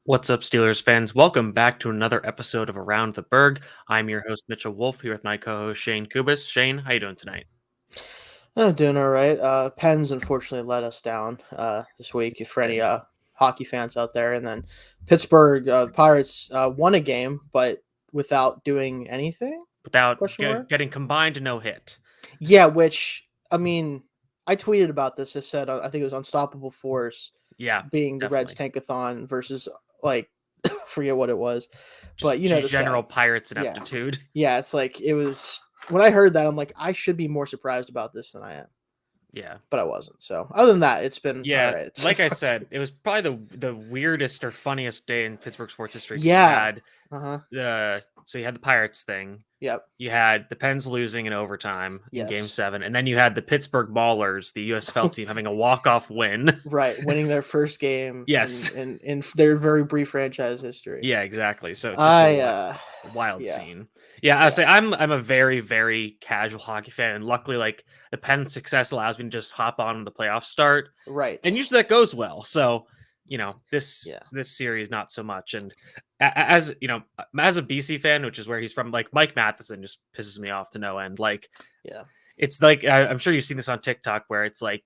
What's up, Steelers fans? Welcome back to another episode of Around the Burgh. I'm your host, Mitchell Wolf, here with my co-host Shane Kubis. Shane, how you doing tonight? Oh, doing all right. Pens unfortunately let us down this week for any hockey fans out there. And then Pittsburgh, the Pirates won a game, but without doing anything? Without Question mark. getting combined no hit. Yeah, which I mean, I tweeted about this. I said I think it was Unstoppable Force Yeah, being the Reds definitely. tankathon versus like forget what it was, but Just you know the general saying. Pirates Yeah, ineptitude. yeah. It's like it was when I heard that I'm like I should be more surprised about this than I am. Yeah. But I wasn't. So other than that, it's been all Yeah, right. So like I far. said, it was probably the weirdest or funniest day in Pittsburgh sports history because you Yeah. had Uh-huh. the Pirates thing. Yep. You had the Pens losing in overtime in Game Yes. 7, and then you had the Pittsburgh Maulers, the USFL team, having a walk-off win. Right. Winning their first game Yes. in their very brief franchise history. Yeah, exactly. So just a I wild yeah. scene. Yeah, I Yeah. say I'm a very very casual hockey fan, and luckily, like the Pens' success allows me to just hop on when the playoffs start, Right. and usually that goes well. So this Yeah. this series not so much. And as as a BC fan, which is where he's from, like Mike Matheson just pisses me off to no end. Like Yeah. it's like I'm sure you've seen this on TikTok where it's like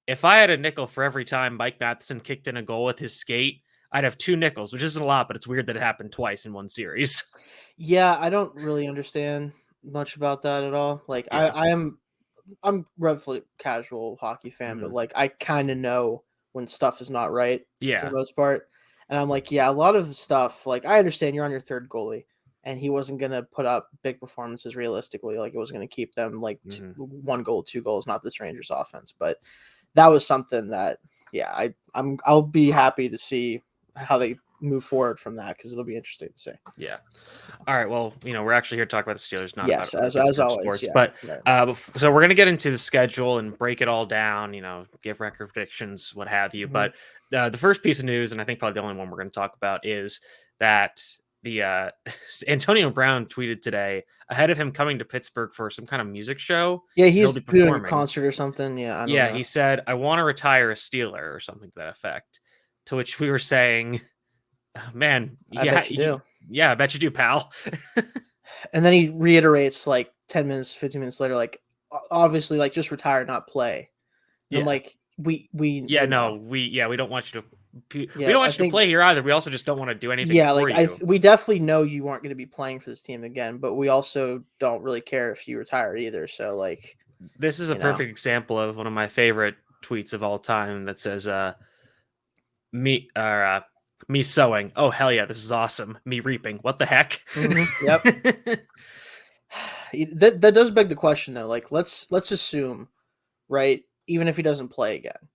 if I had a nickel for every time Mike Matheson kicked in a goal with his skate, I'd have two nickels, which isn't a lot, but it's weird that it happened twice in one series. Yeah, I don't really understand much about that at all. Like Yeah. I'm roughly casual hockey fan, but Mhm. like I kind of know when stuff is not right for the Yeah. most part. And I'm like, yeah, a lot of the stuff, like I understand you're on your third goalie and he wasn't going to put up big performances realistically. Like it was going to keep them like Mhm. one goal, two goals, not this Rangers offense. But that was something that, yeah, I'll be happy to see how they move forward from that because it'll be interesting to see. Yeah. All right. Well, we're actually here to talk about the Steelers, not about Yes, other as Pittsburgh always, sports. yeah. But Right. so we're gonna get into the schedule and break it all down. Give record predictions, what have you. Mhm. But the first piece of news, and I think probably the only one we're going to talk about, is that the Antonio Brown tweeted today ahead of him coming to Pittsburgh for some kind of music show. Yeah, He'll he's be doing a performing. concert or something. Yeah, I don't Yeah, know. he said, "I want to retire a Steeler" or something to that effect. To which we were saying, "Oh, man, I yeah, bet you do. yeah, I bet you do, pal." And then he reiterates like 10 minutes, 15 minutes later, like obviously, like just retire, not play. And I'm Yeah. like, Yeah, we no, know. we don't want you to we Yeah, don't I want you to think play here either. We also just don't want to do anything yeah, for like you. we definitely know you aren't going to be playing for this team again, but we also don't really care if you retire either. So like, This is a you know, perfect example of one of my favorite tweets of all time that says me or me sowing. Oh hell yeah, this is awesome. Me reaping. What the heck? yep. That does beg the question though. Like, let's assume, right? Even if he doesn't play again,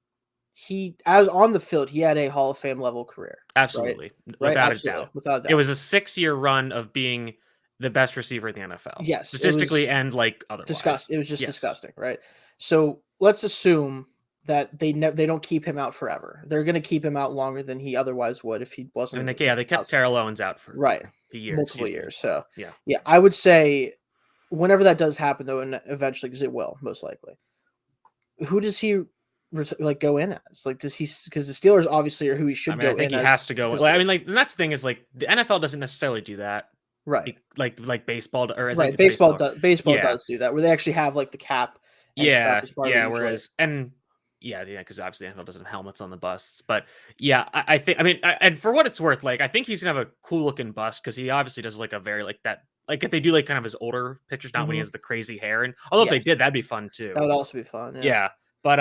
he as on the field, he had a Hall of Fame level career, right? Absolutely. Right, Without a absolutely, doubt. without a It doubt. was a 6-year run of being the best receiver in the NFL. Yes, it Statistically was and like otherwise. disgust. It was just Yes. disgusting, right? So let's assume that they don't keep him out forever. They're going to keep him out longer than he otherwise would if he I mean, wasn't they kept healthy. Terrell Owens out for Right, a year, multiple excuse me. years. So Yeah. yeah, I would say whenever that does happen, though, and eventually, because it will most likely, who does he like go in as? Like, does he? Because the Steelers obviously are who he I should mean, I go think in he has as to go. to Like, I steal. mean, like, and that's the thing is like the NFL doesn't necessarily do that. Right, Like baseball, or as like right. it's baseball. Baseball Yeah, does do that, where they actually have like the cap and stuff yeah, as part of it yeah. usually. Whereas, and yeah, because obviously the NFL doesn't have helmets on the busts. But yeah, I think. I mean, and for what it's worth, like I think he's gonna have a cool looking bust because he obviously does like a very like that. Like if they do like kind of his older pictures, not when he Hmm. has the crazy hair, and although if they Yes, did, that'd be fun that too. would also be fun. Yeah. Yeah, but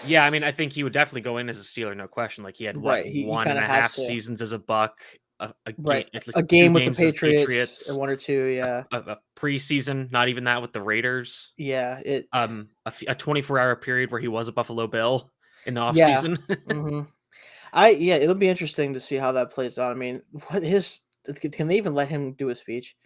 yeah, I mean, I think he would definitely go in as a Steeler, no question. Like he had what Right, he one kind and of a has half to. seasons as a Buck, a game, Right, it's like a two game with the games as Patriots and Patriots, 1 or 2, yeah. a preseason, not even that with the Raiders. Yeah, A 24-hour period where he was a Buffalo Bill in the yeah, offseason. mhm. Yeah, it'll be interesting to see how that plays out. I mean, what his can they even let him do a speech?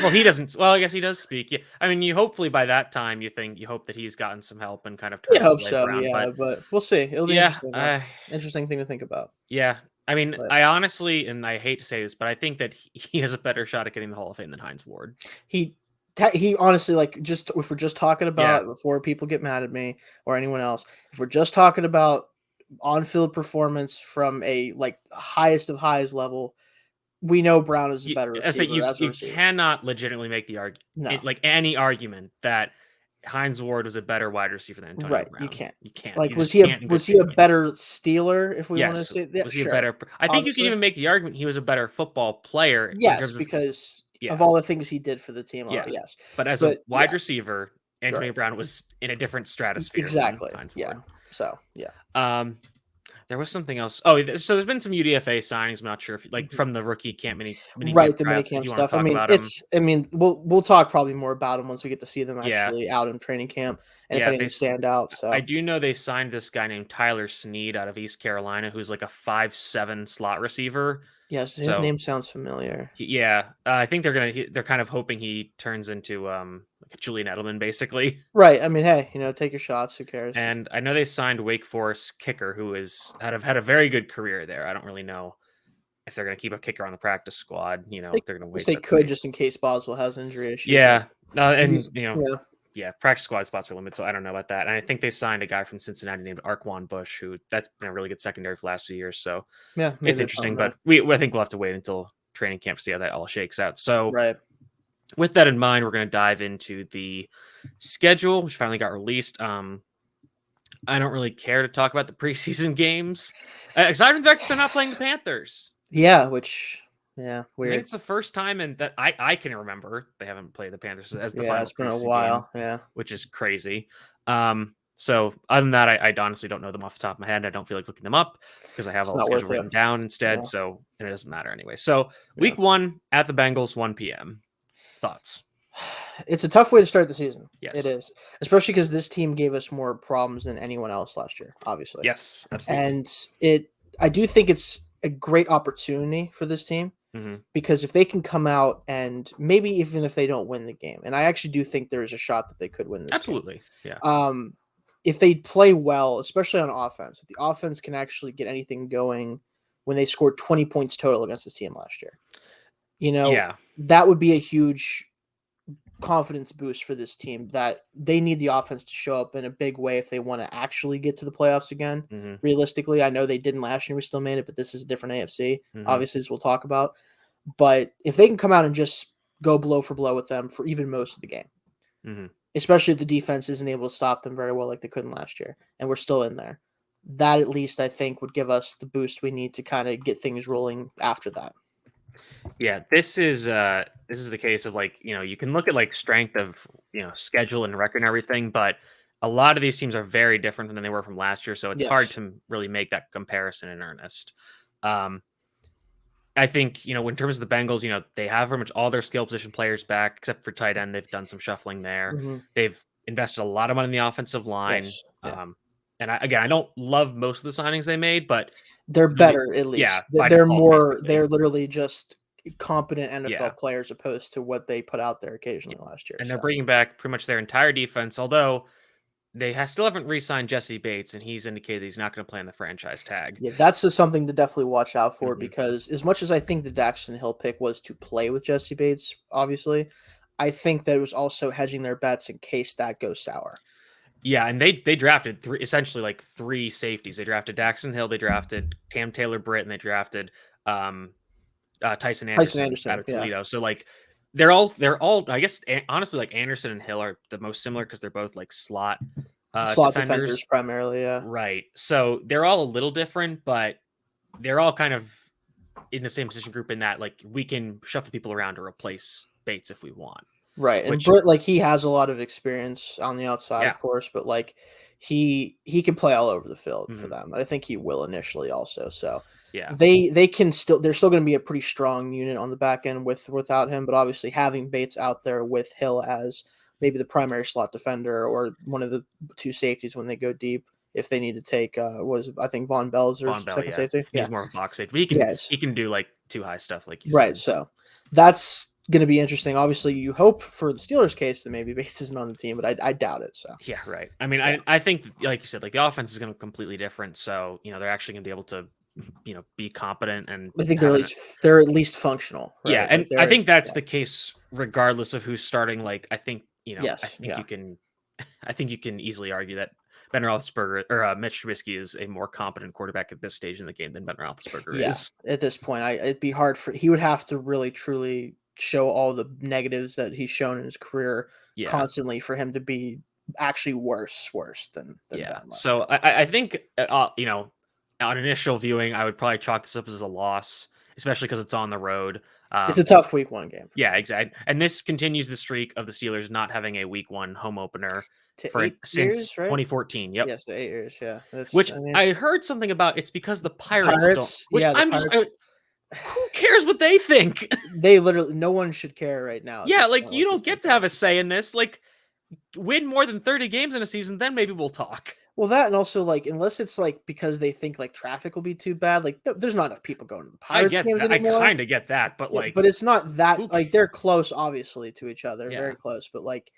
Well, he doesn't. Well, I guess he does speak. Yeah, I mean, you hopefully by that time you hope that he's gotten some help and kind of I turned his hope life so, around. yeah, But but we'll see. It'll be yeah, interesting, though. Interesting thing to think about, yeah. I mean, but I honestly, and I hate to say this, but I think that he has a better shot at getting the Hall of Fame than Heinz Ward. he he honestly, like, just if we're just talking Yeah. about before people get mad at me or anyone else, if we're just talking about on-field performance from a like highest of highs level, we know Brown is a better I say receiver as a you receiver. cannot legitimately make the No, argument, like any argument that Hines Ward was a better wide receiver than Antonio right. You Brown. can't. You can't. Like, You just can't in good was he faith a win. better Steeler if we want to Yes. say that? Was he a Sure, better? I think you can obviously. even make the argument he was a better football player in Yes, terms of because yeah, of all the things he did for the team. yeah. Yes, But as a but wide yeah, receiver, Antonio right. Brown was in a different stratosphere than Exactly. Hines Yeah. Ward. So yeah. Um, there was something else. Oh, so there's been some UDFA signings. I'm not sure if like Mhm. from the rookie camp mini camp Right, the tryouts. If minicamp you want stuff. to talk about them, We'll talk probably more about them once we get to see them yeah, actually out in training camp and if yeah. any of them stand out. I So do know they signed this guy named Tyler Snead out of East Carolina, who's like a 5'7" slot receiver. yes, his So name sounds familiar. yeah, I think they're kind of hoping he turns into like a Julian Edelman basically. Right. I mean, hey, take your shots. Who cares? And I know they signed Wake Forest kicker, who is had a very good career there. I don't really know if they're going to keep a kicker on the practice squad. I If they're going to guess wait they for could just in case Boswell has injury issues. yeah, and He's yeah, yeah, practice squad spots are limited, so I don't know about that. And I think they signed a guy from Cincinnati named Arquan Bush, who that's been a really good secondary for the last few years. So yeah, it's maybe it's interesting, something but there. I think we'll have to wait until training camp to see how that all shakes out. So Right. with that in mind, we're going to dive into the schedule, which finally got released. I don't really care to talk about the preseason games, aside from the fact that they're not playing the Panthers. Yeah, which yeah, I think weird. it's the first time and that I can remember they haven't played the Panthers as the Yeah, final it's been a preseason game, while. Yeah. which is crazy. So other than that, I honestly don't know them off the top of my head. I don't feel like looking them up because I have It's all the not schedule worth it. written down instead. Yeah. So and it doesn't matter anyway. So Yeah. week 1 at the Bengals, 1 p.m. Thoughts? It's a tough way to start the season. It Yes. is, especially because this team gave us more problems than anyone else last year, obviously. Yes, absolutely. And I do think it's a great opportunity for this team Hmm. because if they can come out and maybe even if they don't win the game, and I actually do think there is a shot that they could win this game. Absolutely. Yeah. If they play well, especially on offense, if the offense can actually get anything going when they scored 20 points total against this team last year, Yeah. that would be a huge confidence boost for this team that they need the offense to show up in a big way if they want to actually get to the playoffs again. Hmm. Realistically, I know they didn't last year, we still made it, but this is a different AFC, Hmm. obviously, as we'll talk about. But if they can come out and just go blow for blow with them for even most of the game, Hmm. especially if the defense isn't able to stop them very well like they couldn't last year, and we're still in there, that at least I think would give us the boost we need to kind of get things rolling after that. Yeah, this is the case of like, you can look at like strength of, schedule and record and everything, but a lot of these teams are very different than they were from last year, so it's hard Yes. to really make that comparison in earnest. Um, I think, in terms of the Bengals, they have pretty much all their skill position players back except for tight end. They've done some shuffling there. Mm-hmm. They've invested a lot of money in the offensive line. Yes. Yeah. And I don't love most of the signings they made, but They're really, better, at yeah, least. by They're default, more basically. they're literally just competent Yeah. NFL players opposed to what they put out there occasionally last year, And they're so bringing back pretty much their entire defense, although still haven't re-signed Jesse Bates, and he's indicated he's not going to play on the franchise tag. yeah, that's just something to definitely watch out for Mhm. because as much as I think the Daxton Hill pick was to play with Jesse Bates, obviously, I think that it was also hedging their bets in case that goes sour. Yeah, and they drafted essentially like three safeties. They drafted Daxton Hill, they drafted Cam Taylor Britt, and they drafted um, Tyson Tyson Anderson out Anderson, of yeah. Toledo. So like they're all I guess honestly like Anderson and Hill are the most similar because they're both like slot Slot defenders defenders. primarily, yeah. Right. So they're all a little different, but they're all kind of in the same position group in that like we can shuffle people around to replace Bates if we want. Right. And Which Britt, like he has a lot of experience on the outside, yeah. of course, but like he can play all over the field for Mhm. them. And I think he will initially also. So Yeah. they can still they're still going to be a pretty strong unit on the back end without him, but obviously having Bates out there with Hill as maybe the primary slot defender or one of the two safeties when they go deep if they need to take was I think Von Bell's their Von Bell, second yeah. safety. Yeah. He's more of a box safety. But he can Yes. he can do like too high stuff, like you Right. said. So that's going to be interesting. Obviously, you hope for the Steelers' case that maybe Bates isn't on the team, but I doubt it. So Yeah, right. I mean, yeah. I think like you said, like the offense is going to be completely different. So they're actually going to be able to be competent and I think have they're at least functional, yeah. right? Like And I they're think that's yeah. the case regardless of who's starting. Like I think I Yes, think yeah. you can I think you can easily argue that Ben Roethlisberger or Mitch Trubisky is a more competent quarterback at this stage in the game than Ben Roethlisberger Yeah, is. at this point, it'd be hard for he would have to really truly show all the negatives that he's shown in his career Yeah. constantly for him to be actually worse than Yeah. Ben last So year. I think on initial viewing, I would probably chalk this up as a loss, especially because it's on the road. It's a tough week 1 game for Yeah, sure. exactly. And this continues the streak of the Steelers not having a week 1 home opener To for 8 since years, right? 2014. Yep. Yes, to 8 years, yeah. That's Which I mean, I heard something about. It's because the Pirates don't. Pirates, Which yeah, the I'm just. Pirates Who cares what they think? they literally no one should care right now at Yeah, this like point you what this don't team get to have a does. say in this. Like, win more than 30 games in a season, then maybe we'll talk. Well, that and also, like, unless it's, like, because they think, like, traffic will be too bad, like, there's not enough people going to the I Pirates get games that. I anymore. kind of get that, but Yeah, but like, it's not that who? like, they're close, obviously, to each other, Yeah. very close, but, like,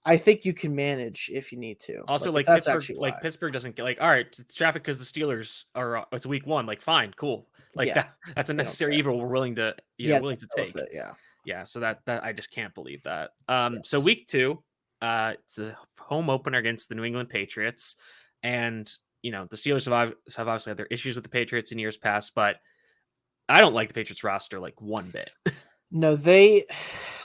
I think you can manage if you need to. Also, Like, if like that's actually why. Pittsburgh doesn't get like, all right, it's traffic because the Steelers are. It's week 1. Like, fine, cool. Like Yeah, that's a they don't necessary care. evil we're willing to, Yeah, willing to go with take. it, yeah. Yeah. So that I just can't believe that. So Yes. week 2, it's a home opener against the New England Patriots, and the Steelers have obviously had their issues with the Patriots in years past, but I don't like the Patriots roster like one bit. No, they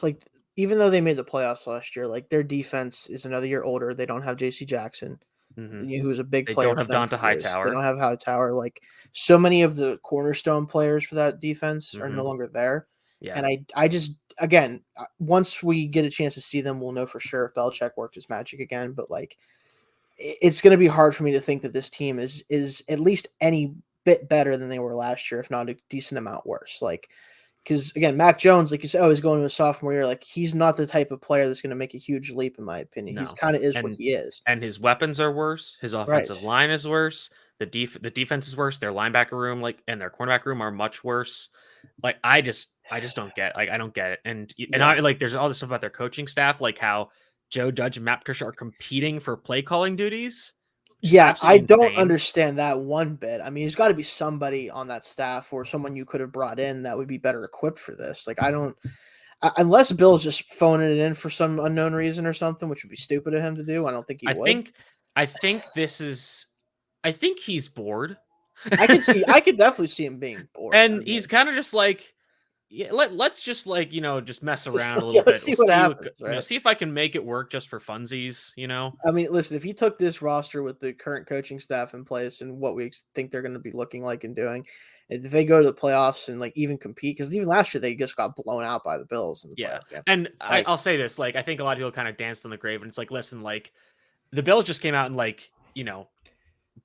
like, even though they made the playoffs last year, like, their defense is another year older, they don't have JC Jackson. Hmm. Who was a big They player don't for have them Donta for years. They Hightower. don't have Hightower. Like, so many of the cornerstone players for that defense are no Hmm. longer there. Yeah. And I just again, once we get a chance to see them, we'll know for sure if Belichick worked his magic again. But like, it's going to be hard for me to think that this team is at least any bit better than they were last year, if not a decent amount worse. Like, because again, Mac Jones, like you said, he's going to a sophomore year. Like, he's not the type of player that's going to make a huge leap, in my opinion. He's No. kind of is what And he is. his weapons are worse. His Right. offensive line is worse. The defense is worse. Their linebacker room, and their cornerback room are much worse. Like, I just don't get, like, I don't get it. And Yeah. I like, there's all this stuff about their coaching staff, like how Joe Judge and Matt Patricia are competing for play calling duties. Just Yeah, I absolutely don't insane. understand that one bit. I mean, there's got to be somebody on that staff or someone you could have brought in that would be better equipped for this. Like, I don't, unless Bill's just phoning it in for some unknown reason or something, which would be stupid of him to do. I don't think he I would. think I think this is I think he's bored. I could definitely see him being bored. I And mean, he's kind of just like, yeah, let's just like, just mess just around a yeah, little let's bit. see We'll what see happens, right? see if I can make it work just for funsies. I mean, listen, if he took this roster with the current coaching staff in place and what we think they're going to be looking like and doing, if they go to the playoffs and like even compete, because even last year they just got blown out by the Bills in the Yeah. playoff game. And Like, I'll say this, like, I think a lot of people kind of danced on the grave, and it's like, listen, like, the Bills just came out and, like,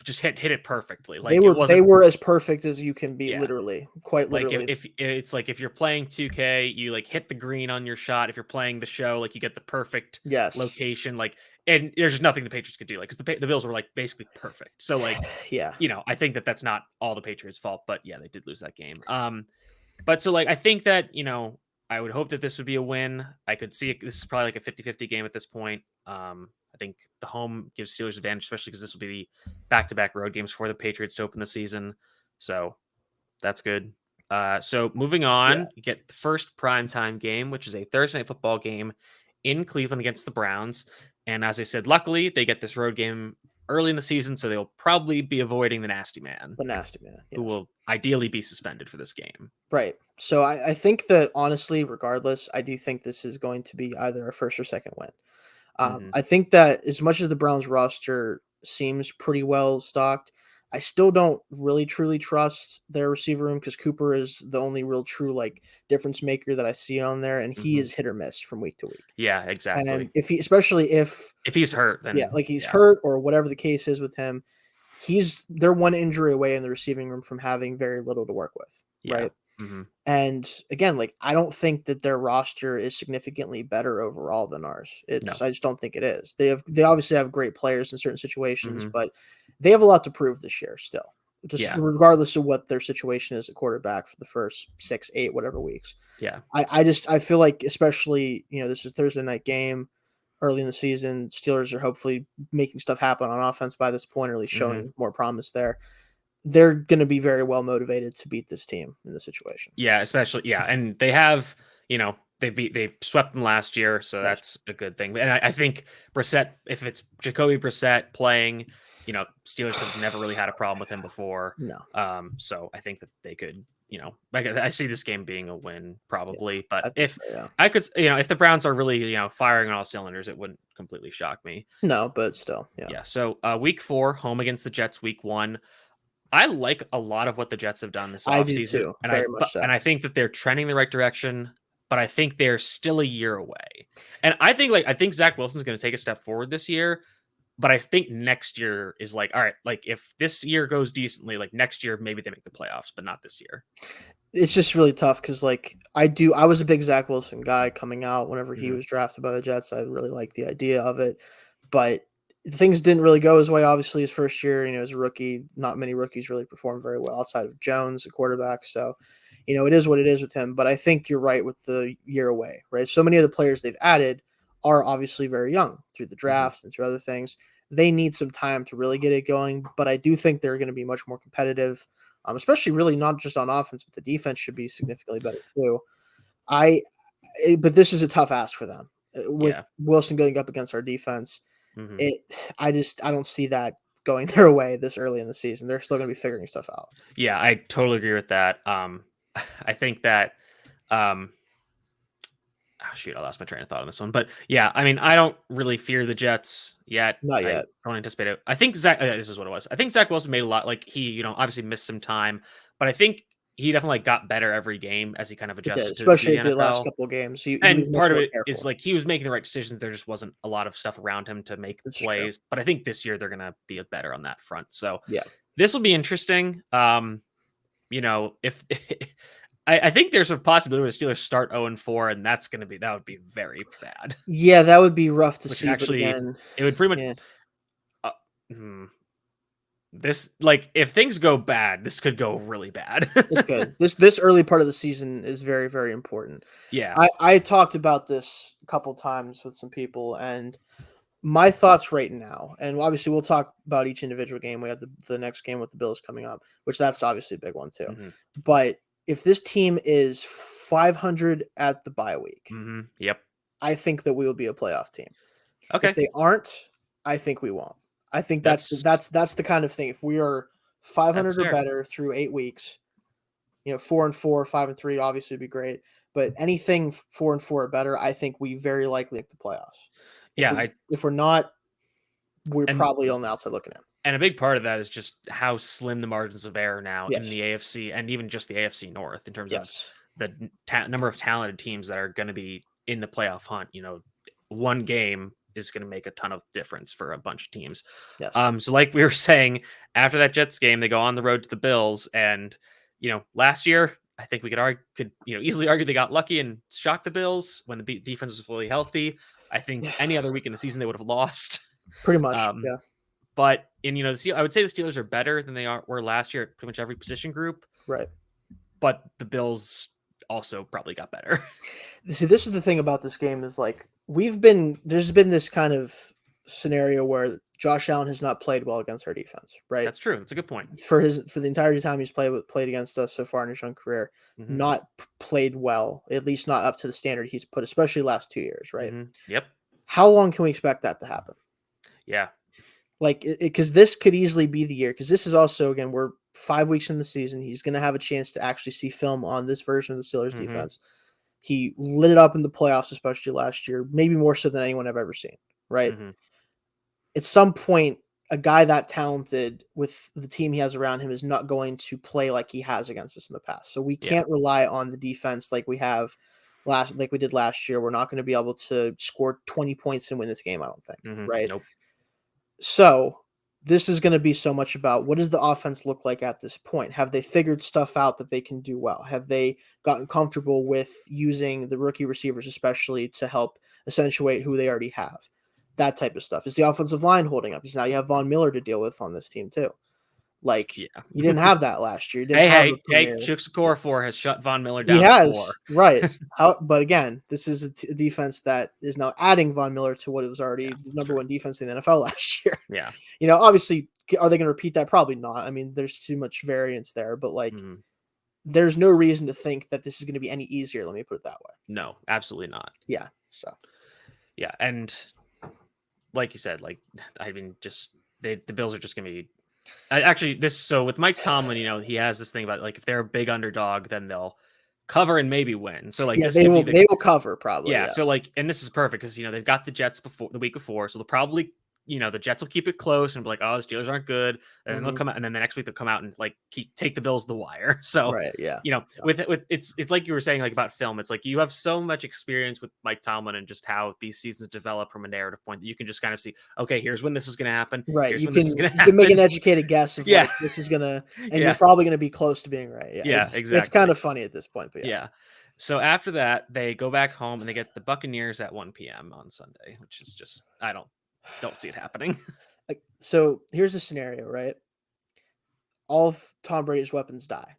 just hit it perfectly. they Like, it were they wasn't. were as perfect as you can be, Yeah. literally, quite Like, literally. if it's like, if you're playing 2K, you like hit the green on your shot. If you're playing the show, like, you get the perfect Yes. location. Like, and there's just nothing the Patriots could do. Like, because the Bills were like basically perfect. So like, Yeah. I think that's not all the Patriots' fault, but yeah, they did lose that game. But so like, I think that I would hope that this would be a win. I could see it. This is probably like a 50-50 game at this point. I think the home gives Steelers advantage, especially because this will be the back-to-back road games for the Patriots to open the season. So that's good. So moving Yeah. on, you get the first primetime game, which is a Thursday night football game in Cleveland against the Browns. And as I said, luckily they get this road game early in the season, so they'll probably be avoiding the nasty man, The nasty man. who Yes. will ideally be suspended for this game. Right. So I think that honestly, regardless, I do think this is going to be either a first or second win. Hmm. I think that as much as the Browns roster seems pretty well stocked, I still don't really truly trust their receiver room because Cooper is the only real true like difference maker that I see on there, and he Hmm. is hit or miss from week to week. Yeah, And exactly. if he, especially if If he's hurt, yeah, then like he's yeah, hurt or whatever the case is with him, they're one injury away in the receiving room from having very little to work with, yeah. right? Hmm. And again, like I don't think that their roster is significantly better overall than ours. No. I just don't think it is. They obviously have great players in certain situations, Hmm. but they have a lot to prove this year still. Just Yeah. regardless of what their situation is at quarterback for the first 6, 8, whatever weeks. Yeah. I feel like, especially, this is a Thursday night game early in the season. Steelers are hopefully making stuff happen on offense by this point, or at least Hmm. showing more promise there. They're going to be very well motivated to beat this team in this situation. Yeah, especially, yeah, and they have, They swept them last year, so Yes. that's a good thing. And I think Brissett, if it's Jacoby Brissett playing, Steelers have never really had a problem with him before. No. So I think that they could, like I see this game being a win probably. But I think if so, yeah. I could, if the Browns are really, firing on all cylinders, it wouldn't completely shock me. No, but still, yeah. Yeah. So week 4, home against the Jets. Week 1. I like a lot of what the Jets have done this I do offseason, too. Very much so. and I think that they're trending the right direction, but I think they're still a year away. And I think Zach Wilson's going to take a step forward this year, but I think next year is like, all right, like if this year goes decently, like next year maybe they make the playoffs, but not this year. It's just really tough because, like, I was a big Zach Wilson guy coming out whenever he was drafted by the Jets. I really liked the idea of it, but things didn't really go his way. Obviously, his first year, as a rookie, not many rookies really performed very well outside of Jones, a quarterback. So, it is what it is with him. But I think you're right with the year away, right? So many of the players they've added are obviously very young through the drafts and through other things. They need some time to really get it going, but I do think they're going to be much more competitive, especially really not just on offense, but the defense should be significantly better too. But this is a tough ask for them with Wilson going up against our defense. I don't see that going their way this early in the season. They're still going to be figuring stuff out. Yeah, I totally agree with that. I think that, I lost my train of thought on this one, but yeah, I mean, I don't really fear the Jets yet. Not yet. I don't anticipate it. I think this is what it was. I think Zach Wilson made a lot, like he, obviously missed some time, but I think he definitely got better every game as he kind of adjusted to especially the the last NFL. couple of games. He And was part of it careful. is like he was making the right decisions. There just wasn't a lot of stuff around him to make plays. But I think this year they're going to be better on that front. So yeah, this will be interesting. If I think there's a possibility where the Steelers start 0-4, and that would be very bad. Yeah, that would be rough to see. Actually, but again, it would pretty much. This, like, if things go bad, this could go really bad. It could. This early part of the season is very, very important. Yeah, I talked about this a couple times with some people, and my thoughts right now, and obviously we'll talk about each individual game. We have the next game with the Bills coming up, which that's obviously a big one too. But if this team is 500 at the bye week, yep, I think that we will be a playoff team. Okay. If they aren't, I think we won't. I think that's the kind of thing. If we are 500 or better through 8 weeks, 4-4, 5-3, obviously would be great. But anything 4-4 or better, I think we very likely make the playoffs. If we're not, we're probably on the outside looking in. And a big part of that is just how slim the margins of error now in the AFC and even just the AFC North in terms of the number of talented teams that are going to be in the playoff hunt. One game is going to make a ton of difference for a bunch of teams. Yes. So like we were saying, after that Jets game, they go on the road to the Bills, and last year I think we could easily argue they got lucky and shocked the Bills when the defense was fully healthy. I think any other week in the season they would have lost. Pretty much, yeah. But I would say the Steelers are better than they were last year at pretty much every position group. Right. But the Bills also probably got better. See, this is the thing about this game is like there's been this kind of scenario where Josh Allen has not played well against our defense, right? That's true. That's a good point. For the entire time he's played against us so far in his young career, not played well, at least not up to the standard he's put, especially last 2 years, right? Yep. How long can we expect that to happen? Yeah. Like, because this could easily be the year, because this is also, again, we're 5 weeks in the season. He's going to have a chance to actually see film on this version of the Steelers defense. He lit it up in the playoffs, especially last year, maybe more so than anyone I've ever seen, right? At some point, a guy that talented with the team he has around him is not going to play like he has against us in the past. So we can't rely on the defense like we did last year. We're not going to be able to score 20 points and win this game, I don't think, right? Nope. So this is going to be so much about what does the offense look like at this point? Have they figured stuff out that they can do well? Have they gotten comfortable with using the rookie receivers, especially to help accentuate who they already have? That type of stuff. Is the offensive line holding up? Because now you have Von Miller to deal with on this team too. Like, you didn't have that last year. Hey, Chuks Okorafor has shut Von Miller down. He has, before. Right. But again, this is a defense that is now adding Von Miller to what it was already the number one defense in the NFL last year. Yeah. Obviously, are they going to repeat that? Probably not. I mean, there's too much variance there, but like, there's no reason to think that this is going to be any easier. Let me put it that way. No, absolutely not. Yeah. So Yeah, and like you said, like I mean, just the Bills are just gonna be actually this. So with Mike Tomlin, he has this thing about like if they're a big underdog, then they'll cover and maybe win. So like yeah, this could be they will cover probably. yeah. So Yes. like, and this is perfect because they've got the Jets the week before, so they'll probably the Jets will keep it close and be like, oh, the Steelers aren't good, and then they'll come out, and then the next week they'll come out and like take the Bills to the wire. So Right. Yeah. with it's like you were saying like about film, it's like you have so much experience with Mike Tomlin and just how these seasons develop from a narrative point that you can just kind of see, okay, here's when this is going to happen. Right. Here's You when can this is going to you can make an happen. educated guess of Yeah. like this is gonna, and Yeah. you're probably gonna be close to being right. Yeah. Yeah, It's exactly. kind of funny at this point, but yeah. Yeah. So after that, they go back home and they get the Buccaneers at 1 p.m. on Sunday, which is just I don't see it happening. Like, so here's the scenario, right? All of Tom Brady's weapons die,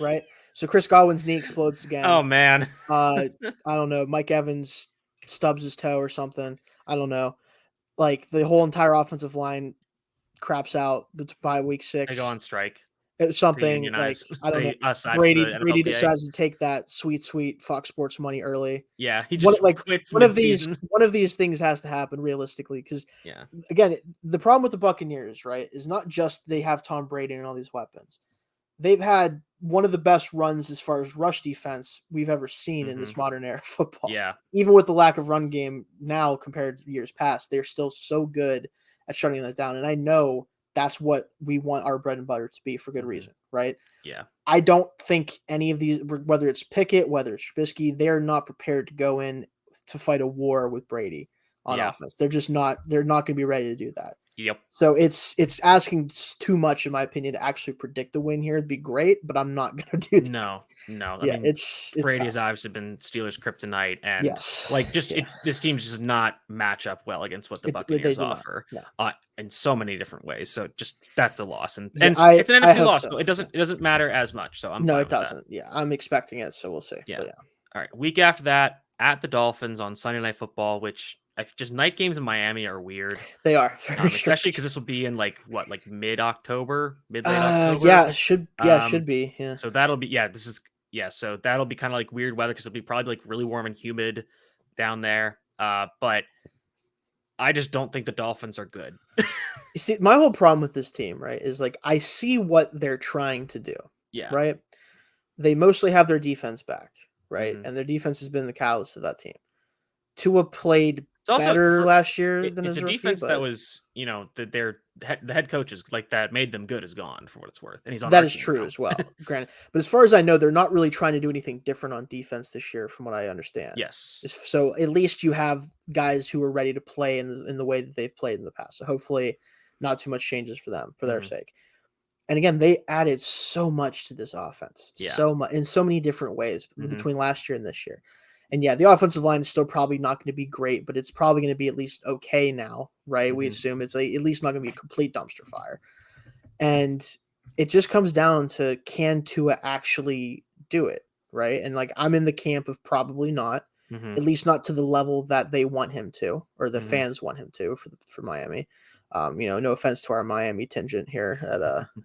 right? So Chris Godwin's knee explodes again. Oh man. I don't know. Mike Evans stubs his toe or something. I don't know. Like the whole entire offensive line craps out by week 6. They go on strike. It's something like Unionize. I don't know. Aside Brady from the Brady NFLPA. decides to take that sweet Fox Sports money early. Yeah, he just quits one of these things has to happen realistically because yeah, again, the problem with the Buccaneers, right, is not just they have Tom Brady and all these weapons. They've had one of the best runs as far as rush defense we've ever seen in this modern era of football. Yeah. Even with the lack of run game now compared to years past, they're still so good at shutting that down. And I know that's what we want our bread and butter to be for good reason, right? Yeah. I don't think any of these, whether it's Pickett, whether it's Trubisky, they're not prepared to go in to fight a war with Brady on offense. They're just not. They're not going to be ready to do that. Yep. So it's asking too much, in my opinion, to actually predict the win here. It'd be great, but I'm not going to do that. No. I mean, it's Brady has tough. obviously been Steelers' kryptonite, and Yes. like just this team just does not match up well against what the Buccaneers offer in so many different ways. So just that's a loss, and it's an NFC loss, so it doesn't matter as much. So I'm no, fine it doesn't. Yeah, I'm expecting it, so we'll see. Yeah. But All right. Week after that, at the Dolphins on Sunday Night Football, which just night games in Miami are weird. They are, especially because this will be in like mid-October, late October. Yeah, it should be. Yeah. So that'll be so that'll be kind of like weird weather because it'll be probably like really warm and humid down there. But I just don't think the Dolphins are good. You see, my whole problem with this team, right, is like I see what they're trying to do. Yeah. Right. They mostly have their defense back, right, and their defense has been the catalyst of that team. Tua played better last year than his rookie. It's a defense that was, the head coaches like that made them good is gone for what it's worth, and he's on that is true as well. Granted, but as far as I know, they're not really trying to do anything different on defense this year, from what I understand. Yes. So at least you have guys who are ready to play in the way that they've played in the past. So hopefully, not too much changes for them for their sake. And again, they added so much to this offense, so much in so many different ways between last year and this year. And yeah, the offensive line is still probably not going to be great, but it's probably going to be at least okay now, right? We assume it's at least not going to be a complete dumpster fire. And it just comes down to, can Tua actually do it, right? And like, I'm in the camp of probably not, at least not to the level that they want him to, or the fans want him to for Miami. No offense to our Miami tangent here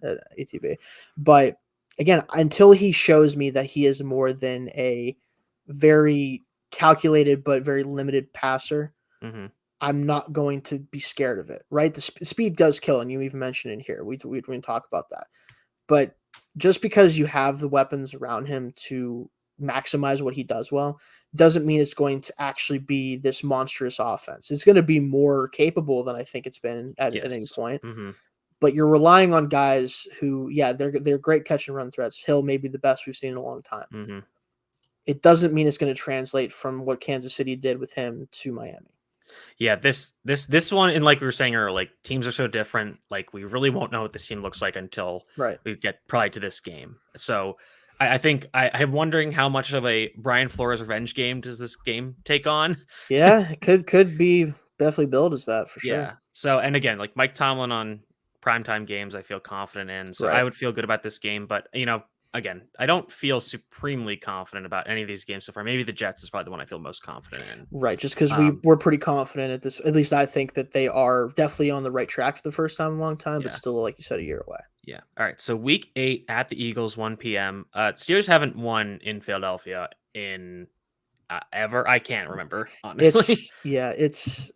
at ATB, but again, until he shows me that he is more than a very calculated but very limited passer, I'm not going to be scared of it. Right? The speed does kill, and you even mentioned in here. We didn't talk about that, but just because you have the weapons around him to maximize what he does well doesn't mean it's going to actually be this monstrous offense. It's going to be more capable than I think it's been at any point. But you're relying on guys who, they're great catch and run threats. Hill may be the best we've seen in a long time. It doesn't mean it's going to translate from what Kansas City did with him to Miami. Yeah, this one, and like we were saying earlier, like teams are so different. Like we really won't know what this team looks like until we get probably to this game. So I think I'm wondering how much of a Brian Flores revenge game does this game take on? Yeah, it could be definitely billed as that for sure. Yeah. So, and again, like Mike Tomlin on primetime games, I feel confident in. So I would feel good about this game. But, again, I don't feel supremely confident about any of these games so far. Maybe the Jets is probably the one I feel most confident in. Right. Just because we're pretty confident at this. At least I think that they are definitely on the right track for the first time in a long time, but still, like you said, a year away. Yeah. All right. So week 8 at the Eagles, 1 p.m. Steelers haven't won in Philadelphia in ever. I can't remember, honestly. It's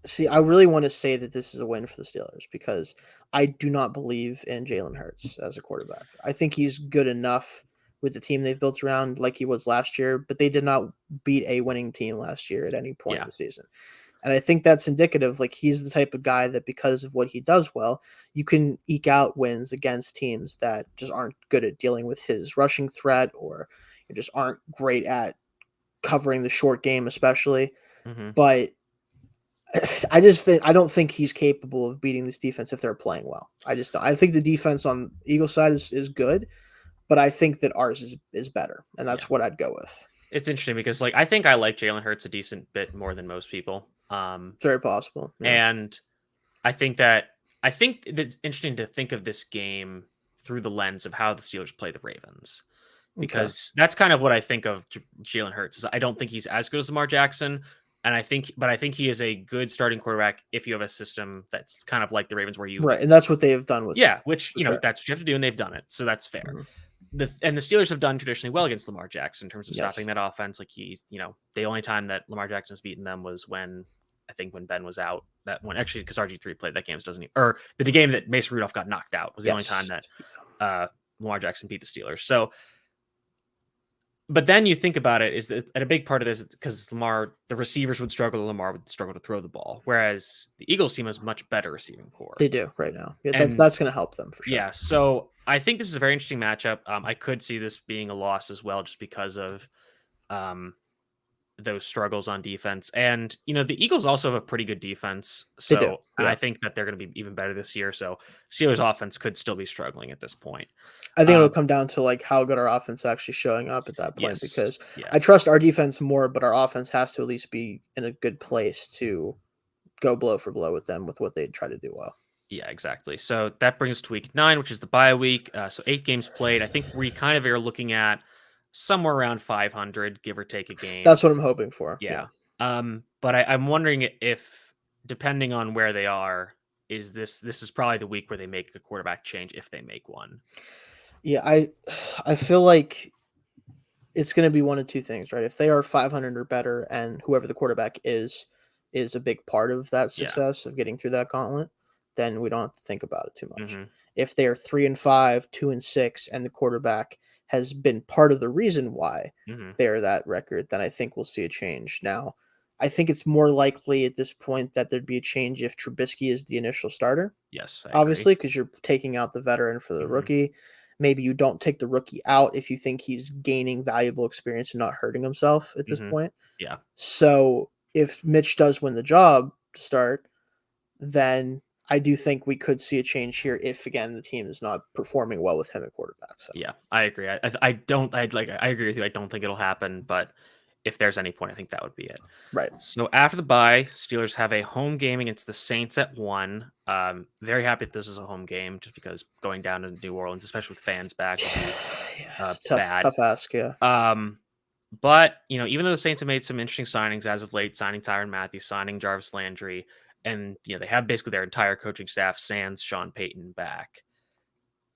see, I really want to say that this is a win for the Steelers because I do not believe in Jalen Hurts as a quarterback. I think he's good enough with the team they've built around like he was last year, but they did not beat a winning team last year at any point Yeah. of the season. And I think that's indicative. Like he's the type of guy that because of what he does well, you can eke out wins against teams that just aren't good at dealing with his rushing threat or just aren't great at covering the short game, especially. Hmm. But I don't think he's capable of beating this defense if they're playing well. I just don't. I think the defense on Eagles side is good, but I think that ours is better, and Yeah. that's what I'd go with. It's interesting because I think I like Jalen Hurts a decent bit more than most people. Very possible. Yeah. And I think it's interesting to think of this game through the lens of how the Steelers play the Ravens. Okay. Because that's kind of what I think of Jalen Hurts. Is I don't think he's as good as Lamar Jackson, and I think he is a good starting quarterback if you have a system that's kind of like the Ravens, where you, Right, and that's what they have done with him, yeah, which for sure. that's what you have to do, and they've done it, so that's fair. Mhm. And the Steelers have done traditionally well against Lamar Jackson in terms of stopping Yes. that offense. Like the only time that Lamar Jackson's beaten them was when I think when Ben was out. That one actually because RG3 played that game doesn't or the game that Mason Rudolph got knocked out was the only time Yes. that Lamar Jackson beat the Steelers. So but then you think about it, is that and a big part of this is because the receivers would struggle, Lamar would struggle to throw the ball. Whereas the Eagles team has much better receiving core. They do right now. Yeah, And that's going to help them for sure. yeah, so I think this is a very interesting matchup. I could see this being a loss as well, just because of um, those struggles on defense. And the Eagles also have a pretty good defense. They do. And I Yeah. think that they're going to be even better this year. So Steelers offense could still be struggling at this point. I think it'll Um, come down to like how good our offense actually showing up at that point yes, because yeah. I trust our defense more, but our offense has to at least be in a good place to go blow for blow with them with what they try to do well. Yeah, exactly. So that brings us to week 9, which is the bye week. So 8 games played. I think we kind of are looking at somewhere around 500, give or take a game. That's what I'm hoping for. Yeah. Yeah. But I'm wondering if, depending on where they are, this is probably the week where they make a quarterback change if they make one. Yeah, I feel like it's going to be one of two things, right? If they are 500 or better and whoever the quarterback is a big part of that Yeah. success of getting through that gauntlet, then we don't have to think about it too much. Hmm. If they are 3-5, 2-6 and the quarterback has been part of the reason why Hmm. they're that record, then I think we'll see a change. Now, I think it's more likely at this point that there'd be a change if Trubisky is the initial starter, Yes, I agree. obviously, because you're taking out the veteran for the Hmm. rookie. Maybe you don't take the rookie out if you think he's gaining valuable experience and not hurting himself at this Hmm. point. Yeah. So if Mitch does win the job to start, then I do think we could see a change here if again the team is not performing well with him at quarterback. So Yeah, I agree. I don't. I agree with you. I don't think it'll happen. But if there's any point, I think that would be it. right. So after the bye, Steelers have a home game against the Saints at 1. Very happy that this is a home game, just because going down to New Orleans, especially with fans back, would be Yeah, it's bad. tough ask, yeah. But even though the Saints have made some interesting signings as of late, signing Tyrann Matthew, signing Jarvis Landry, and they have basically their entire coaching staff, sans Sean Payton, back.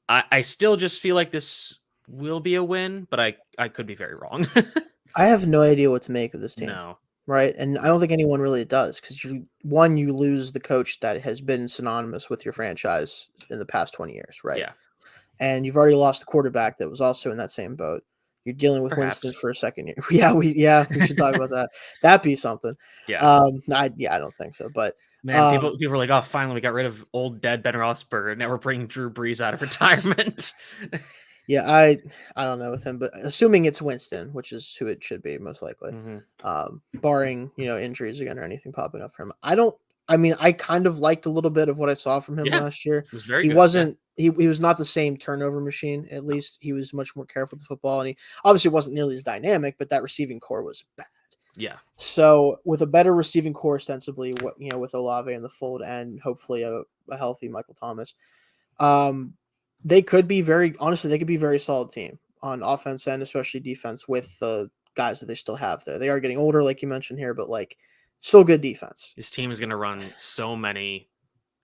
I still just feel like this will be a win, but I could be very wrong. I have no idea what to make of this team. No. Right. And I don't think anyone really does because you lose the coach that has been synonymous with your franchise in the past 20 years, right? Yeah. And you've already lost the quarterback that was also in that same boat. You're dealing with Winston Perhaps. for a second year. We should talk about that. That'd be something. Yeah. I don't think so. But Man, people were like, "Oh, finally, we got rid of old dead Ben Roethlisberger. Now we're bringing Drew Brees out of retirement." yeah, I don't know with him, but assuming it's Winston, which is who it should be most likely, Hmm. barring injuries again or anything popping up for him. I kind of liked a little bit of what I saw from him Yeah, last year. it was very He good. Yeah. wasn't he was not the same turnover machine. At least he was much more careful with the football, and he obviously wasn't nearly as dynamic. But that receiving core was bad. Yeah. So with a better receiving core, ostensibly, with Olave in the fold and hopefully a healthy Michael Thomas, they could be they could be a very solid team on offense and especially defense with the guys that they still have there. They are getting older, like you mentioned here, but like still good defense. His team is going to run so many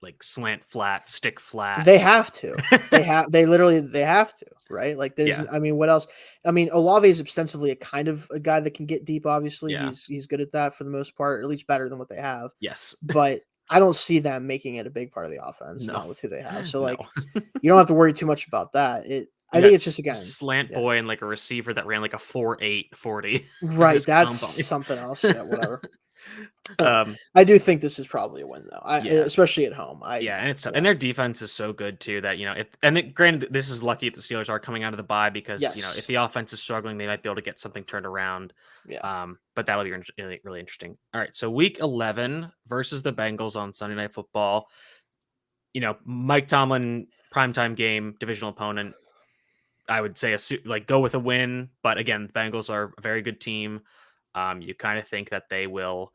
like slant flat, stick flat. They have to. They have to, right? Like there's Yeah. I mean, what else? I mean, Olave is ostensibly a kind of a guy that can get deep, obviously. Yeah. He's good at that for the most part, or at least better than what they have. Yes. But I don't see them making it a big part of the offense, No. not with who they have. So No. like you don't have to worry too much about that. I You think got it's just again, slant yeah. boy and like a receiver that ran like a 4.8 40 in Right, his that's combine. something else. Yeah, whatever. um, I do think this is probably a win though. yeah. Especially at home. Yeah, and it's tough. Yeah. And their defense is so good too that if and granted this is lucky that the Steelers are coming out of the bye because if Yes. the offense is struggling, they might be able to get something turned around. Yeah. But that'll be really, really interesting. All right, so Week 11 versus the Bengals on Sunday Night Football. Mike Tomlin primetime game, divisional opponent. I would say go with a win, but again, the Bengals are a very good team. You kind of think that they will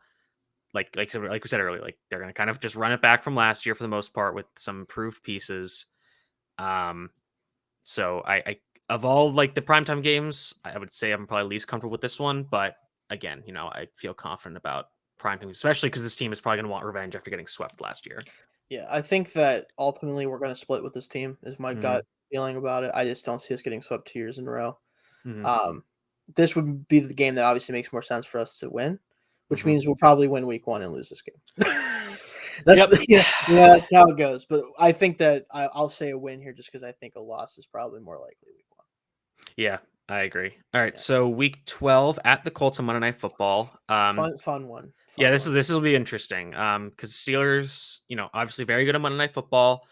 like we said earlier, like they're going to kind of just run it back from last year for the most part with some improved pieces. So I of all like the primetime games, I would say I'm probably least comfortable with this one. But again, I feel confident about primetime, especially because this team is probably going to want revenge after getting swept last year. Yeah, I think that ultimately we're going to split with this team. Is my Hmm. gut feeling about it. I just don't see us getting swept 2 years in a row. Hmm. This would be the game that obviously makes more sense for us to win, which Hmm. means we'll probably win week 1 and lose this game. Yep. That's how it goes. But I think that I'll say a win here just because I think a loss is probably more likely week 1. Yeah, I agree. All right, Yeah. so Week 12 at the Colts on Monday Night Football. Fun one. Yeah, this will be interesting. Because Steelers, obviously very good at Monday Night Football.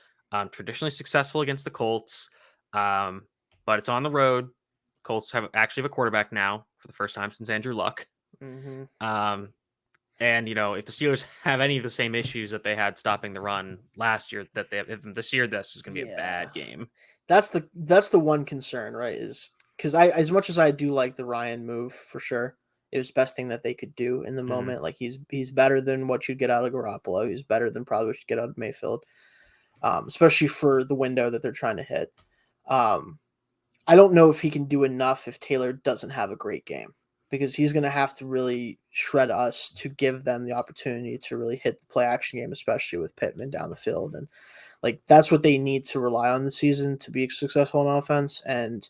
Traditionally successful against the Colts. But it's on the road. Colts actually have a quarterback now for the first time since Andrew Luck. Mm-hmm. And if the Steelers have any of the same issues that they had stopping the run last year, that they have this year, this is going to be a bad game. That's the one concern, right? Is because as much as I do like the Ryan move for sure, it was the best thing that they could do in the moment. Like he's better than what you'd get out of Garoppolo. He's better than probably what you'd get out of Mayfield, especially for the window that they're trying to hit. I don't know if he can do enough if Taylor doesn't have a great game because he's going to have to really shred us to give them the opportunity to really hit the play action game, especially with Pittman down the field. And like that's what they need to rely on this season to be successful on offense. And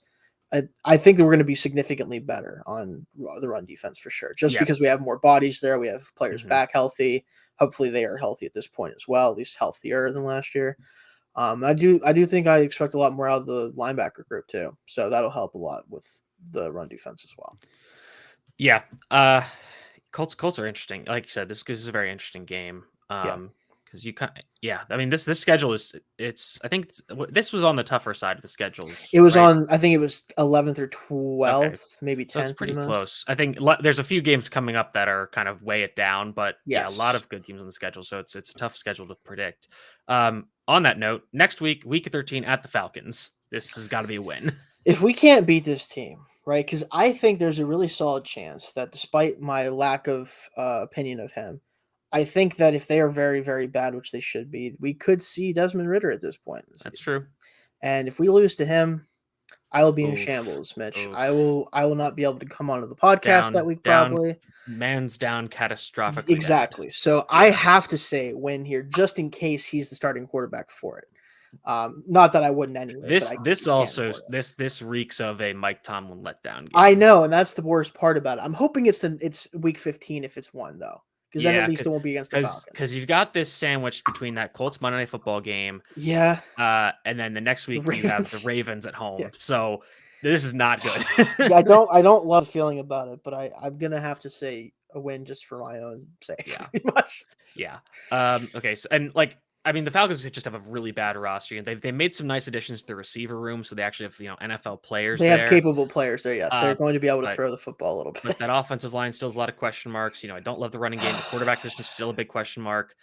I think that we're going to be significantly better on the run defense for sure. Just because we have more bodies there, we have players back healthy. Hopefully they are healthy at this point as well, at least healthier than last year. I do think I expect a lot more out of the linebacker group too. So that'll help a lot with the run defense as well. Yeah. Colts are interesting. Like you said, this is a very interesting game. Because I mean this schedule is this was on the tougher side of the schedules. It was right? on, I think it was 11th or 12th, Okay. maybe 10th. So it's pretty close. I think there's a few games coming up that are kind of weigh it down, but a lot of good teams on the schedule. So it's a tough schedule to predict. On that note, next week, week 13 at the Falcons. This has got to be a win. If we can't beat this team, right? Because I think there's a really solid chance that despite my lack of opinion of him, I think that if they are very, very bad, which they should be, we could see Desmond Ridder at this point. That's true. And if we lose to him, I will be in shambles, Mitch. I will not be able to come onto the podcast that week, probably. Man's down catastrophically. Exactly. So I have to say win here just in case he's the starting quarterback for it. Not that I wouldn't anyway. This reeks of a Mike Tomlin letdown game. I know, and that's the worst part about it. I'm hoping it's week 15 if it's one though. Because then at least it won't be against the Falcons. Because you've got this sandwiched between that Colts Monday Night Football game. Yeah. And then the next week you have the Ravens at home. Yeah. So this is not good. I don't love the feeling about it, but I'm gonna have to say a win just for my own sake. Yeah. Pretty much. Yeah. Okay. So the Falcons just have a really bad roster, and they made some nice additions to the receiver room, so they actually have NFL players. They have capable players there. Yes, they're going to be able to throw the football a little bit. But that offensive line still has a lot of question marks. I don't love the running game. The quarterback is just still a big question mark.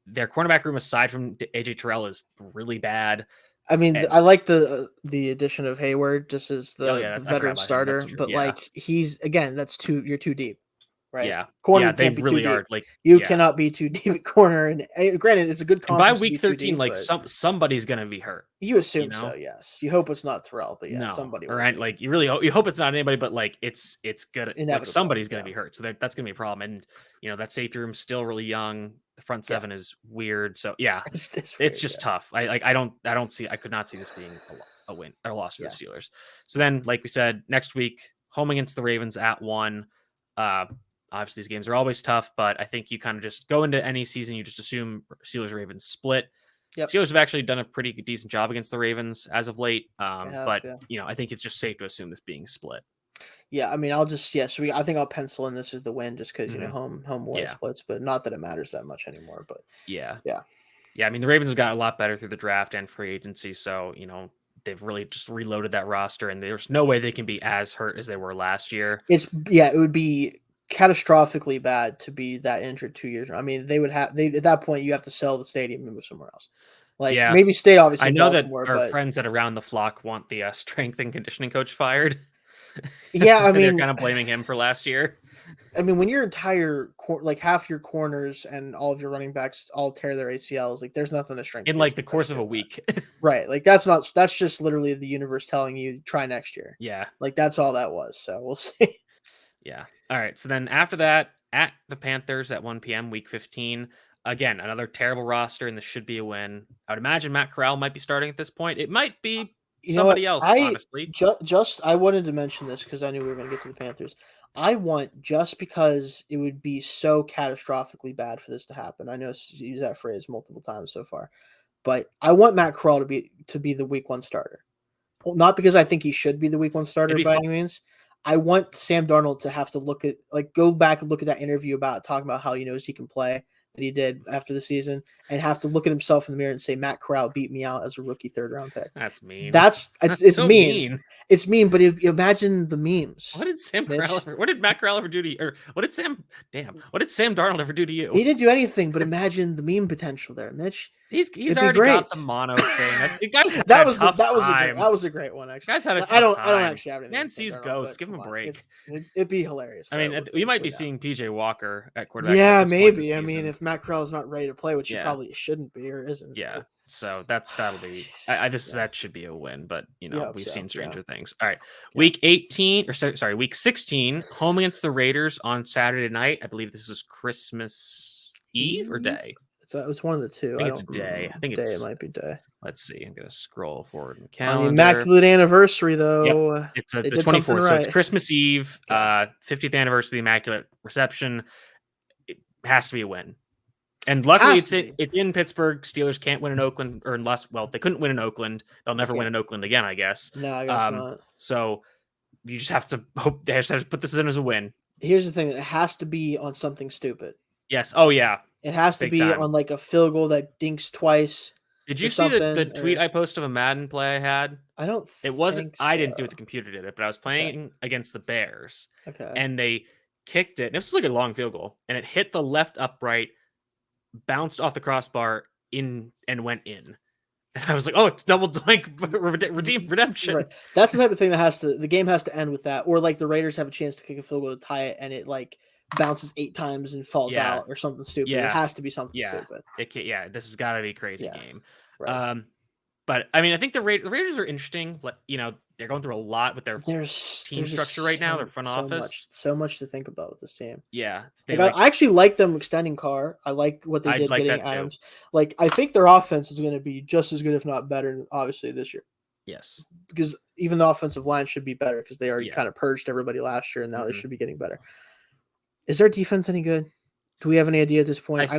Their cornerback room, aside from AJ Terrell, is really bad. I mean, I like the addition of Hayward just as the veteran starter, but he's again, you're too deep. Right. Yeah. Corner they really are. You cannot be too deep at corner. And granted, it's a good conference. By week 13, somebody's gonna be hurt. You assume so, yes. You hope it's not Terrell, but yeah, somebody. All right. You hope it's not anybody, but it's good. Somebody's gonna be hurt. So that's gonna be a problem. And that safety room's still really young. The front Yeah. seven is weird. So yeah, It's it's weird, just yeah. tough. I could not see this being a win or a loss for the Yeah. Steelers. So then, like we said, next week, home against the Ravens at 1. Uh, Obviously, these games are always tough, but I think you kind of just go into any season, you just assume Steelers Ravens split. Yep. Steelers have actually done a pretty decent job against the Ravens as of late. They have, But yeah. I think it's just safe to assume this being split. Yeah, I mean, I'll just I think I'll pencil in this as the win just because Mhm. home away Yeah. splits, but not that it matters that much anymore. But Yeah. yeah, Yeah. I mean, the Ravens have got a lot better through the draft and free agency. So, they've really just reloaded that roster, and there's no way they can be as hurt as they were last year. it would be catastrophically bad to be that injured 2 years. I mean, they at that point you have to sell the stadium and move somewhere else. Like Yeah. maybe stay obviously I in know that Baltimore, our but friends at Around the Flock want the strength and conditioning coach fired. yeah, I So they're mean, kind of blaming him for last year. when your entire like half your corners and all of your running backs all tear their ACLs, like there's nothing to strength In like the course of a week. right? Like that's just literally the universe telling you try next year. Yeah. Like that's all that was. So we'll see. Yeah. All right. So then after that, at the Panthers at 1 p.m., week 15. Again, another terrible roster, and this should be a win. I would imagine Matt Corral might be starting at this point. It might be You know what? somebody else, I honestly. just I wanted to mention this because I knew we were going to get to the Panthers. I want just because it would be so catastrophically bad for this to happen. I know you use that phrase multiple times so far, but I want Matt Corral to be the week 1 starter. Well, not because I think he should be the week 1 starter It'd be by fun. any means. I want Sam Darnold to have to go back and look at that interview about talking about how he knows he can play that he did after the season and have to look at himself in the mirror and say Matt Corral beat me out as a rookie 3rd round pick. That's mean. That's That's so mean. mean. It's mean, but imagine the memes. What did Mitch. What did Matt Corral ever do to you? Or what did Sam Darnold ever do to you? He didn't do anything, but imagine the meme potential there, Mitch. He's It'd be already great. got the mono thing. The guy's had That a was tough time. that was a great one actually. Guy's had a tough I don't time. actually have anything. Man against Sam sees Darnold, ghosts. but Give him a come on. break. It'd be hilarious. I mean, though, we might but be yeah. seeing PJ Walker at quarterback. Yeah, at this point this maybe. I mean, season. if Matt Corral is not ready to play, which he Yeah. probably shouldn't be or isn't. Yeah. but- So that'll be. That should be a win, but Yeah, we've so, seen stranger yeah. things. All right, week 18 or sorry, week 16, home against the Raiders on Saturday night. I believe this is Christmas Eve or day. It's one of the two. I think it's day. I think day. it's It might be day. Let's see. I'm gonna scroll forward in the On calendar. the immaculate anniversary, though. It's they the did something 24th. So it's right. Christmas Eve, Okay. 50th anniversary of the Immaculate Reception. It has to be a win. And luckily, it's in Pittsburgh. Steelers can't win in Oakland, or they couldn't win in Oakland. They'll never win in Oakland again, I guess. No, I guess not. So you just have to hope they just have to put this in as a win. Here's the thing: it has to be on something stupid. Yes. Oh yeah. It has to Big be time. on like a field goal that dinks twice. Did you see the tweet I posted of a Madden play I had? I don't. It wasn't. So. I didn't do it. The computer did it, but I was playing against the Bears. Okay. And they kicked it. And it was like a long field goal, and it hit the left upright, bounced off the crossbar and went in. And I was like, "Oh, it's double doink redemption." Right. That's the type of thing that the game has to end with that, or like the Raiders have a chance to kick a field goal to tie it, and it like bounces 8 times and falls out or something stupid. Yeah. It has to be something stupid. This has got to be a crazy game. Right. But I mean, I think the Raiders are interesting. They're going through a lot with their team structure right now. Their front office, so much to think about with this team. Yeah, I actually like them extending Carr. I like what they did getting Adams. Like I think their offense is going to be just as good, if not better, obviously this year. Yes, because even the offensive line should be better because they already kind of purged everybody last year, and now they should be getting better. Is their defense any good? Do we have any idea at this point? I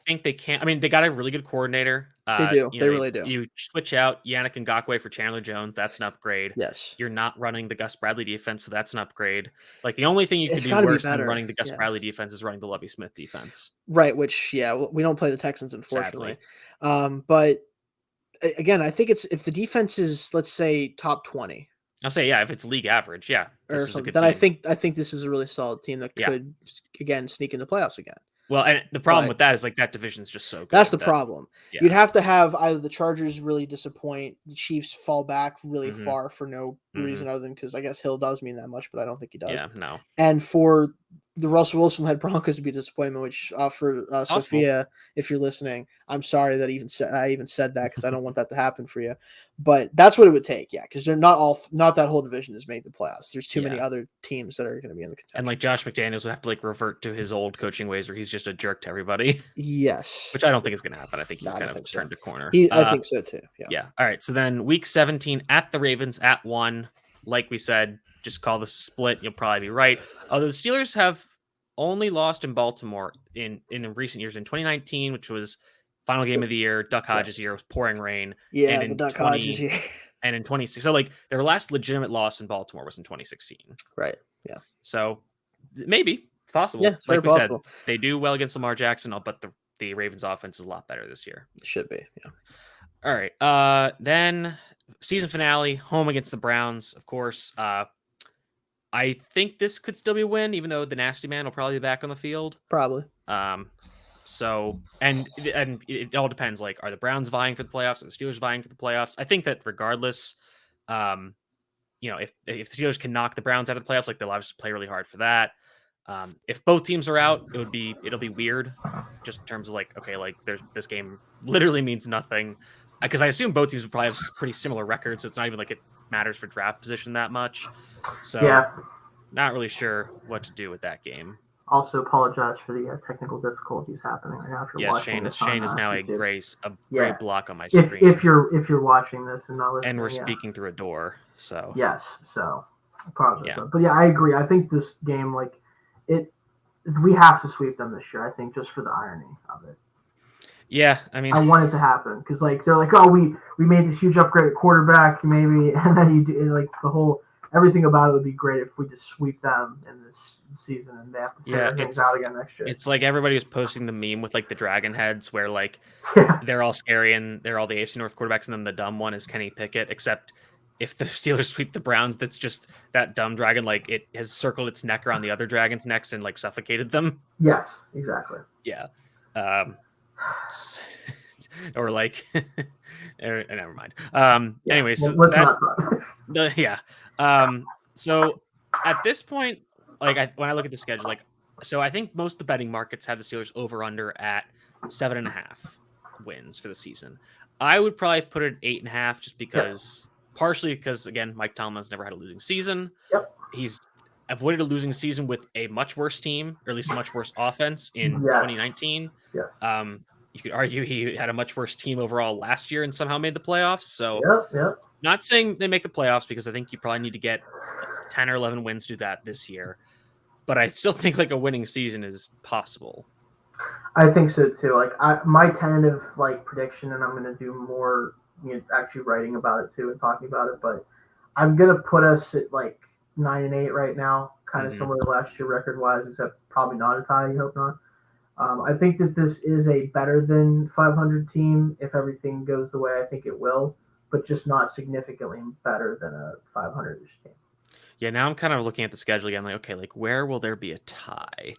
think they can't. I mean, they got a really good coordinator. They do. They really do. You switch out Yannick Ngakoue for Chandler Jones. That's an upgrade. Yes. You're not running the Gus Bradley defense, so that's an upgrade. Like the only thing you could do worse than running the Gus Bradley defense is running the Lovie Smith defense. Right. Which, we don't play the Texans, unfortunately. But again, I think if the defense is, let's say, top 20. I'll say, if it's league average, this is a good then team. I think this is a really solid team that could again sneak into playoffs again. Well, and the problem with that is that division's just so good. That's the problem. You'd have to have either the Chargers really disappoint, the Chiefs fall back really far for no reason other than because I guess Hill does mean that much, but I don't think he does. Yeah, no. And for the Russell Wilson-led Broncos would be a disappointment. Which for Sophia, if you're listening, I'm sorry that I even said that because I don't want that to happen for you. But that's what it would take, yeah, because they're not that whole division is making the playoffs. There's too many other teams that are going to be in the contention. And like Josh McDaniels would have to like revert to his old coaching ways where he's just a jerk to everybody. Yes, which I don't think is going to happen. I think he's kind of turned a corner. I think so too. Yeah. All right. So then week 17 at the Ravens at 1. Like we said, just call this a split. You'll probably be right. Although the Steelers have only lost in Baltimore in recent years. In 2019, which was final game of the year, Duck Hodges year, was pouring rain. Yeah, and the Duck Hodges year. And in 26, so like their last legitimate loss in Baltimore was in 2016. Right. Yeah. So maybe it's possible. Yeah, it's like we possible. said, they do well against Lamar Jackson, but the Ravens offense is a lot better this year. It should be. Yeah. All right. Then season finale, home against the Browns, of course. I think this could still be a win, even though the Nasty Man will probably be back on the field. Probably. So and it all depends. Like, are the Browns vying for the playoffs? Are the Steelers vying for the playoffs? I think that regardless, if the Steelers can knock the Browns out of the playoffs, like they'll obviously play really hard for that. If both teams are out, it'll be weird, just in terms of like, okay, like this game literally means nothing, because I assume both teams will probably have pretty similar records, so it's not even like it matters for draft position that much. So yeah, not really sure what to do with that game. Also apologize for the technical difficulties happening right now. Shayne is now a gray block on my screen. If you're watching this and not listening, and we're speaking through a door, so yes, so apologize. Yeah. But yeah, I agree. I think this game, we have to sweep them this year. I think just for the irony of it. Yeah, I mean, I want it to happen because they're like, oh, we made this huge upgrade at quarterback, maybe, and then you do the whole. Everything about it would be great if we just sweep them in this season and they have to figure things out again next year. It's like everybody was posting the meme with like the dragon heads where they're all scary and they're all the AFC North quarterbacks, and then the dumb one is Kenny Pickett, except if the Steelers sweep the Browns, that's just that dumb dragon, like it has circled its neck around the other dragon's necks and like suffocated them. Yes, exactly. Yeah. Or like never mind. Anyway, so so at this point, when I look at the schedule, so I think most of the betting markets have the Steelers over under at 7.5 wins for the season. I would probably put it at 8.5 just because, partially because again, Mike Tomlin's never had a losing season. Yep. He's avoided a losing season with a much worse team, or at least a much worse offense in 2019. Yes. You could argue he had a much worse team overall last year and somehow made the playoffs. So not saying they make the playoffs, because I think you probably need to get 10 or 11 wins to do that this year. But I still think a winning season is possible. I think so too. My tentative prediction, and I'm going to do more actually writing about it too and talking about it, but I'm going to put us at 9-8 right now, kind of similar to last year record wise, except probably not a tie. You hope not. I think that this is a better than 500 team if everything goes the way I think it will, but just not significantly better than a 500-ish team. Yeah, now I'm kind of looking at the schedule again, where will there be a tie?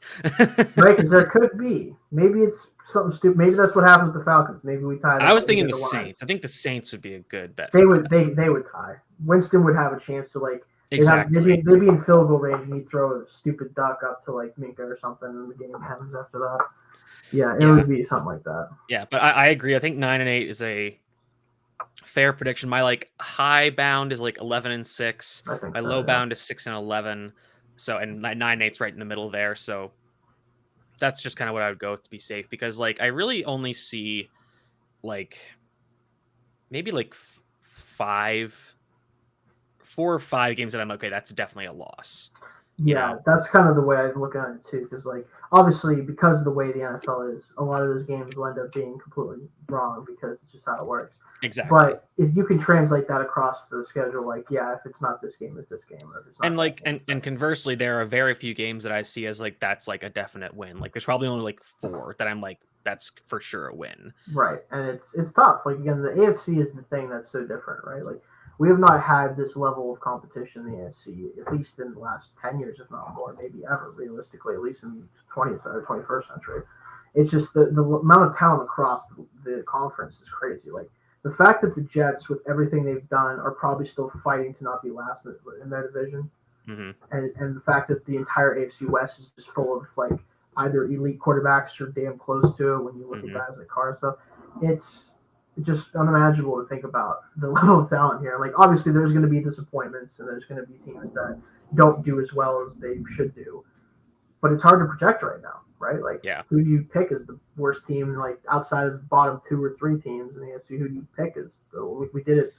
Right, because there could be. Maybe it's something stupid. Maybe that's what happens with the Falcons. Maybe we tie. I was thinking the Saints. I think the Saints would be a good bet. They would tie. Winston would have a chance to exactly. They'd be in field goal range, and he'd throw a stupid duck up to Minka or something, and the game ends after that. Yeah, it would be something like that. Yeah, but I agree. I think 9-8 is a fair prediction. My high bound is 11-6. My low bound is 6-11. So, and 9-8's right in the middle there. So that's just kind of what I would go with to be safe, because I really only see maybe 4 or 5 games that I'm okay, that's definitely a loss. Yeah, that's kind of the way I look at it too, because obviously because of the way the NFL is, a lot of those games will end up being completely wrong because it's just how it works. Exactly. But if you can translate that across the schedule, if it's not this game, it's this game, or if it's not and conversely, there are very few games that I see as that's a definite win. There's probably only 4 that I'm that's for sure a win. Right, and it's tough. Again, the AFC is the thing that's so different, right? We have not had this level of competition in the AFC, at least in the last 10 years, if not more, maybe ever, realistically, at least in the 20th or 21st century. It's just the amount of talent across the conference is crazy. The fact that the Jets, with everything they've done, are probably still fighting to not be last in their division, Hmm. and the fact that the entire AFC West is just full of like either elite quarterbacks or damn close to it. When you look at Hmm. guys like Carr and stuff, it's just unimaginable to think about the level of talent here. Like obviously, there's going to be disappointments, and there's going to be teams that don't do as well as they should do. But it's hard to project right now, right? Like Yeah. who do you pick as the worst team? Like outside of the bottom 2 or 3 teams in the AFC, who do you pick as we did it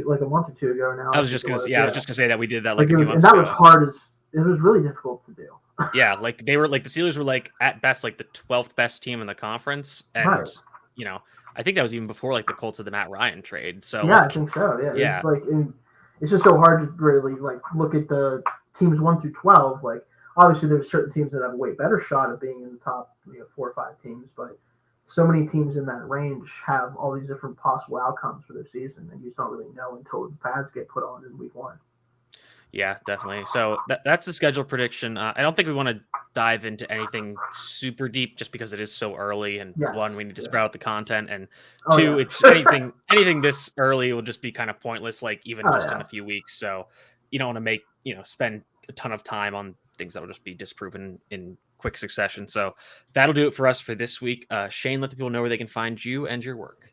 like a month or two ago now? I was just gonna say that we did that like Like a it few was, and months that was ago. hard as it was really difficult to do. Yeah, like they were like the Steelers were like at best like the 12th best team in the conference, and Right. you know I think that was even before like the Colts of the Matt Ryan trade. So Yeah, I like think so. Yeah, yeah, it's like it's just so hard to really like look at the teams 1 through 12. Like obviously there's certain teams that have a way better shot at being in the top 4 or 5 teams, but so many teams in that range have all these different possible outcomes for their season, and you just don't really know until the pads get put on in week 1. yeah, definitely. So that's the schedule prediction. I don't think we want to dive into anything super deep just because it is so early. And Yes. one, we need to Yeah. spread out the content, and Oh, two, yeah. it's anything this early will just be kind of pointless. Like even Oh, just in yeah. a few weeks. So you don't want to spend a ton of time on things that will just be disproven in quick succession. So that'll do it for us for this week. Shane, let the people know where they can find you and your work.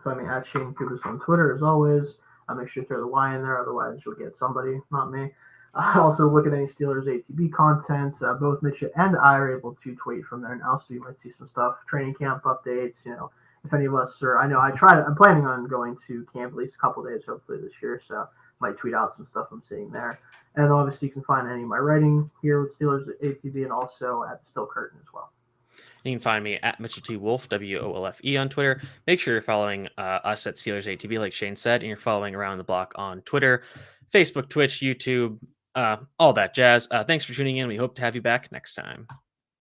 Find me at Shane Cooper's on Twitter as always. Make sure to throw the Y in there, otherwise you'll get somebody, not me. Also, look at any Steelers ATB content. Both Mitch and I are able to tweet from there now, so you might see some stuff, training camp updates. If any of us are, I know I'm planning on going to camp at least a couple days, hopefully this year, so might tweet out some stuff I'm seeing there. And obviously, you can find any of my writing here with Steelers ATB and also at Still Curtain as well. You can find me at Mitchell T. Wolf, WOLFE on Twitter. Make sure you're following us at Steelers ATB, like Shane said, and you're following Around the Block on Twitter, Facebook, Twitch, YouTube, all that jazz. Thanks for tuning in. We hope to have you back next time.